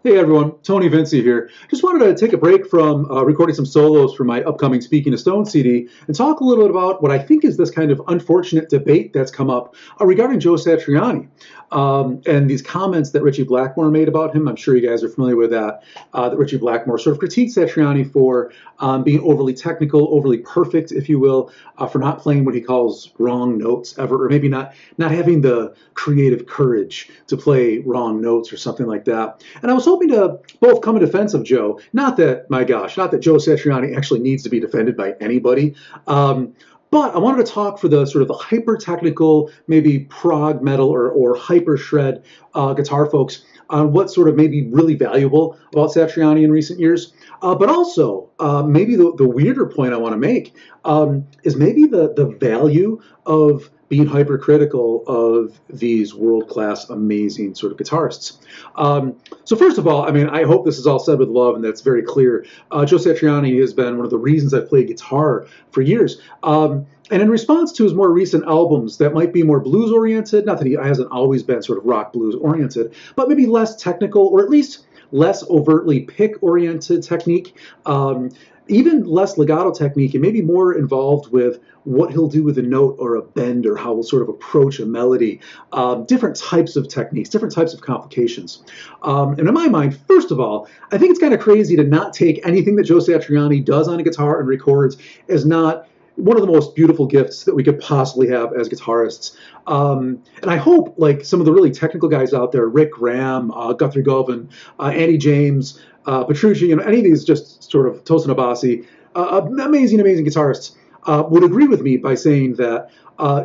Hey everyone, Tony Vinci here. Just wanted to take a break from recording some solos for my upcoming Speaking to Stone CD and talk a little bit about what I think is this kind of unfortunate debate that's come up regarding Joe Satriani and these comments that Ritchie Blackmore made about him. I'm sure you guys are familiar with that, that Ritchie Blackmore sort of critiqued Satriani for being overly technical, overly perfect, if you will, for not playing what he calls wrong notes ever, or maybe not having the creative courage to play wrong notes or something like that. And I was hoping to both come in defense of Joe. Not that, my gosh, not that Joe Satriani actually needs to be defended by anybody. But I wanted to talk for the sort of the hyper-technical, maybe prog metal or hyper-shred guitar folks on what sort of may be really valuable about Satriani in recent years. But also, maybe the weirder point I want to make is maybe the value of being hypercritical of these world-class, amazing sort of guitarists. So first of all, I mean, I hope this is all said with love and that's very clear. Joe Satriani has been one of the reasons I've played guitar for years. And in response to his more recent albums that might be more blues-oriented, not that he hasn't always been sort of rock blues-oriented, but maybe less technical or at least less overtly pick-oriented technique, even less legato technique, and maybe more involved with what he'll do with a note or a bend or how he'll sort of approach a melody, different types of techniques, different types of complications. And in my mind, first of all, I think it's kind of crazy to not take anything that Joe Satriani does on a guitar and records as not one of the most beautiful gifts that we could possibly have as guitarists. And I hope, like some of the really technical guys out there, Rick Graham, Guthrie Govan, Andy James, Petrucci, any of these just sort of Tosin Abasi, amazing guitarists, would agree with me by saying that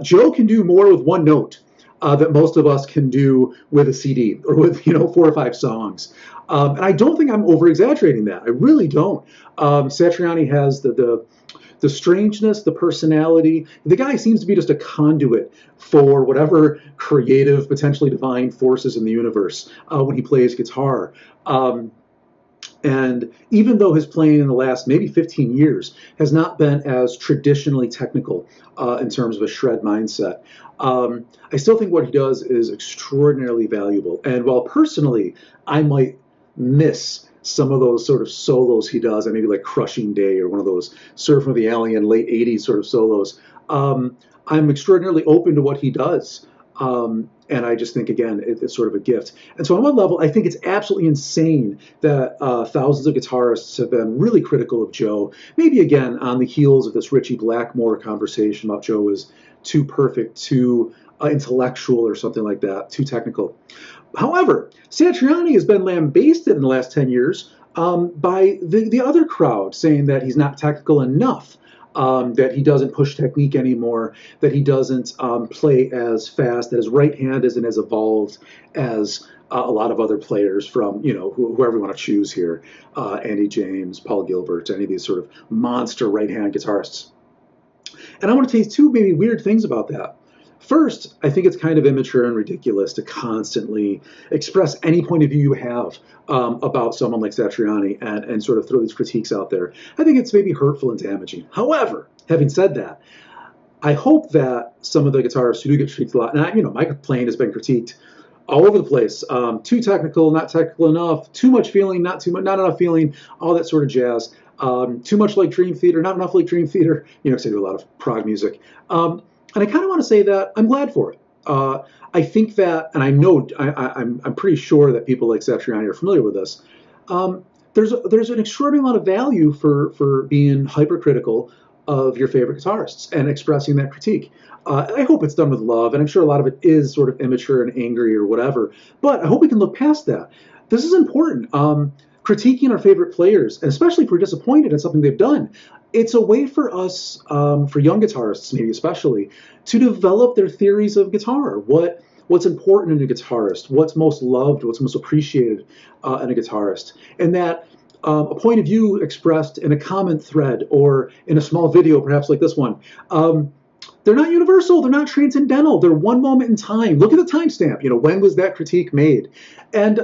Joe can do more with one note that most of us can do with a CD or with 4 or 5 songs. And I don't think I'm over-exaggerating that. I really don't. Satriani has the strangeness, the personality. The guy seems to be just a conduit for whatever creative, potentially divine forces in the universe when he plays guitar. And even though his playing in the last maybe 15 years has not been as traditionally technical in terms of a shred mindset, I still think what he does is extraordinarily valuable. And while personally I might miss some of those sort of solos he does, and maybe like Crushing Day or one of those Surf of the Alien late 80s sort of solos, I'm extraordinarily open to what he does. And I just think, again, it's sort of a gift. And so on one level, I think it's absolutely insane that thousands of guitarists have been really critical of Joe, maybe again on the heels of this Ritchie Blackmore conversation about Joe is too perfect, too intellectual or something like that, too technical. However, Satriani has been lambasted in the last 10 years by the other crowd, saying that he's not technical enough, that he doesn't push technique anymore, that he doesn't play as fast, that his right hand isn't as evolved as a lot of other players from, whoever you want to choose here, Andy James, Paul Gilbert, any of these sort of monster right-hand guitarists. And I want to tell you 2 maybe weird things about that. First, I think it's kind of immature and ridiculous to constantly express any point of view you have about someone like Satriani and sort of throw these critiques out there. I think it's maybe hurtful and damaging. However, having said that, I hope that some of the guitarists who do get critiqued a lot, and my playing has been critiqued all over the place. Too technical, not technical enough, too much feeling, not enough feeling, all that sort of jazz. Too much like Dream Theater, not enough like Dream Theater, because I do a lot of prog music. And I kind of want to say that I'm glad for it. I think that, and I know, I'm pretty sure that people like Satriani are familiar with this. There's an extraordinary amount of value for being hypercritical of your favorite guitarists and expressing that critique. I hope it's done with love, and I'm sure a lot of it is sort of immature and angry or whatever. But I hope we can look past that. This is important. Critiquing our favorite players, and especially if we're disappointed in something they've done, it's a way for us, for young guitarists maybe especially, to develop their theories of guitar. What's important in a guitarist, what's most loved, what's most appreciated in a guitarist. And that a point of view expressed in a comment thread or in a small video, perhaps like this one, they're not universal. They're not transcendental. They're one moment in time. Look at the timestamp. When was that critique made? And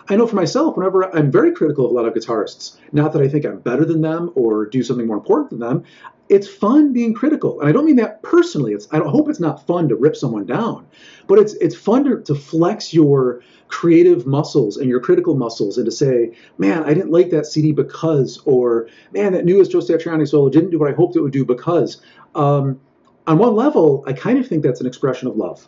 I know for myself, whenever I'm very critical of a lot of guitarists, not that I think I'm better than them or do something more important than them, it's fun being critical. And I don't mean that personally. I hope it's not fun to rip someone down, but it's fun to flex your creative muscles and your critical muscles and to say, man, I didn't like that CD because, or man, that newest Joe Satriani solo didn't do what I hoped it would do because. On one level, I kind of think that's an expression of love.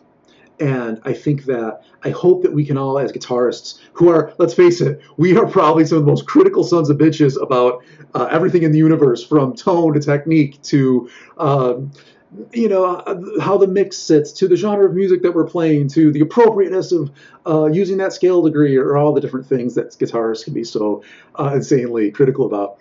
And I think that I hope that we can all, as guitarists, who are, let's face it, we are probably some of the most critical sons of bitches about everything in the universe, from tone to technique to, how the mix sits, to the genre of music that we're playing, to the appropriateness of using that scale degree, or all the different things that guitarists can be so insanely critical about.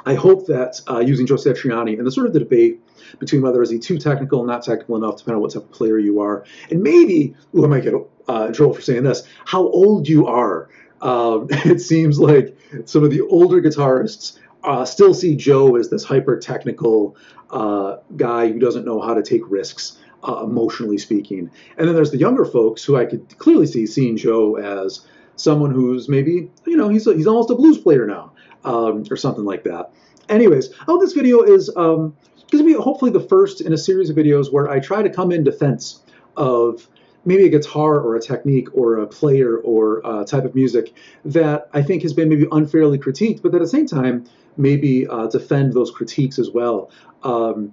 I hope that using Joe Satriani and the sort of the debate between whether is he too technical, not technical enough, depending on what type of player you are, and maybe, I might get in trouble for saying this, how old you are. It seems like some of the older guitarists still see Joe as this hyper-technical guy who doesn't know how to take risks, emotionally speaking. And then there's the younger folks who I could clearly see seeing Joe as someone who's maybe, he's almost a blues player now, or something like that. Anyways, I hope this video is going to be hopefully the first in a series of videos where I try to come in defense of maybe a guitar or a technique or a player or a type of music that I think has been maybe unfairly critiqued, but at the same time maybe defend those critiques as well. I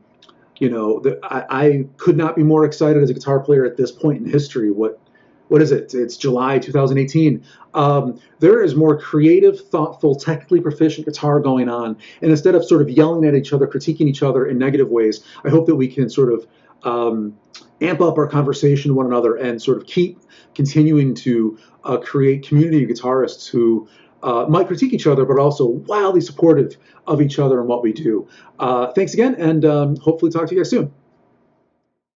could not be more excited as a guitar player at this point in history. What is it? It's July 2018. There is more creative, thoughtful, technically proficient guitar going on. And instead of sort of yelling at each other, critiquing each other in negative ways, I hope that we can sort of amp up our conversation with one another and sort of keep continuing to create community of guitarists who might critique each other, but also wildly supportive of each other and what we do. Thanks again, and hopefully talk to you guys soon.